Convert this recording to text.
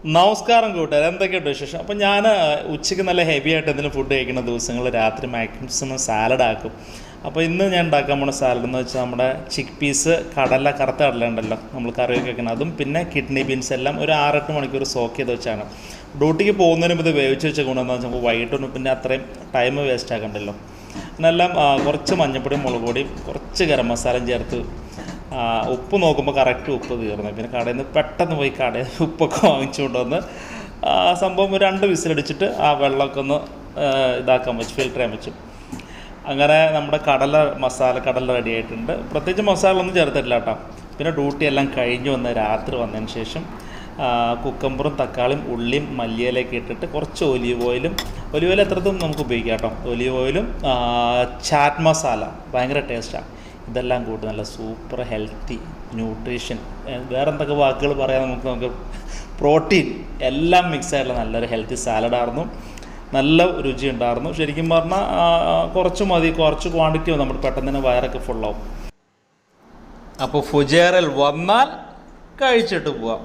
നമസ്കാരം കൂട്ടുകാർ, എന്തൊക്കെയുണ്ട് വിശേഷം? അപ്പം ഞാൻ ഉച്ചയ്ക്ക് നല്ല ഹെവി ആയിട്ട് എന്തെങ്കിലും ഫുഡ് കഴിക്കുന്ന ദിവസങ്ങൾ രാത്രി മാക്സിമം സാലഡ് ആക്കും. അപ്പോൾ ഇന്ന് ഞാൻ ഉണ്ടാക്കാൻ പോണ സാലഡ് എന്ന് വെച്ചാൽ നമ്മുടെ ചിക്ക് പീസ്, കടല, കറുത്ത കടല ഉണ്ടല്ലോ നമ്മൾ കറിയൊക്കെ വെക്കണം, അതും പിന്നെ കിഡ്നി ബീൻസ് എല്ലാം ഒരു 6-8 മണിക്കൂർ സോക്ക് ചെയ്ത് വെച്ചാണ്. ഡ്യൂട്ടിക്ക് പോകുന്നതിന് മുമ്പ് ഇത് വേവിച്ച് വെച്ച കൊണ്ടുവന്നു വെച്ചാൽ നമുക്ക് വൈകിട്ടൊന്നും പിന്നെ അത്രയും ടൈം വേസ്റ്റ് ആക്കണ്ടല്ലോ. എന്നെല്ലാം കുറച്ച് മഞ്ഞപ്പൊടിയും മുളക് പൊടിയും കുറച്ച് ഗരം മസാലയും ചേർത്ത് ഉപ്പ് നോക്കുമ്പോൾ കറക്റ്റ് ഉപ്പ് തീർന്നു. പിന്നെ കടയിൽ നിന്ന് പെട്ടെന്ന് പോയി കടയിൽ ഉപ്പൊക്കെ വാങ്ങിച്ചുകൊണ്ട് വന്ന് സംഭവം ഒരു 2 വിസിലടിച്ചിട്ട് ആ വെള്ളമൊക്കെ ഒന്ന് ഇതാക്കാൻ വെച്ചു, ഫിൽറ്റർ ചെയ്യാൻ വെച്ചു. അങ്ങനെ നമ്മുടെ കടല റെഡി ആയിട്ടുണ്ട്. പ്രത്യേകിച്ച് മസാല ഒന്നും ചേർത്തിട്ടില്ല കേട്ടോ. പിന്നെ ഡ്യൂട്ടി എല്ലാം കഴിഞ്ഞ് വന്ന് രാത്രി വന്നതിന് ശേഷം കുക്കമ്പറും തക്കാളിയും ഉള്ളിയും മല്ലിയിലേക്ക് ഇട്ടിട്ട് കുറച്ച് ഒലീവ് ഓയിൽ എത്രത്തും നമുക്ക് ഉപയോഗിക്കാം കേട്ടോ. ഒലീവ് ഓയിലും ചാറ്റ് മസാല ഭയങ്കര ടേസ്റ്റാണ്. ഇതെല്ലാം കൂട്ടി നല്ല സൂപ്പർ ഹെൽത്തി ന്യൂട്രീഷൻ, വേറെ എന്തൊക്കെ വാക്കുകൾ പറയാൻ നമുക്ക് പ്രോട്ടീൻ എല്ലാം മിക്സ് ആയിട്ടുള്ള നല്ലൊരു ഹെൽത്തി സാലഡായിരുന്നു. നല്ല രുചി ഉണ്ടായിരുന്നു. ശരിക്കും പറഞ്ഞാൽ കുറച്ച് മതി, കുറച്ച് ക്വാണ്ടിറ്റി നമ്മൾ പെട്ടെന്ന് തന്നെ വയറൊക്കെ ഫുള്ളാവും. അപ്പോൾ ഫുജേറൽ വന്നാൽ കഴിച്ചിട്ട് പോവാം.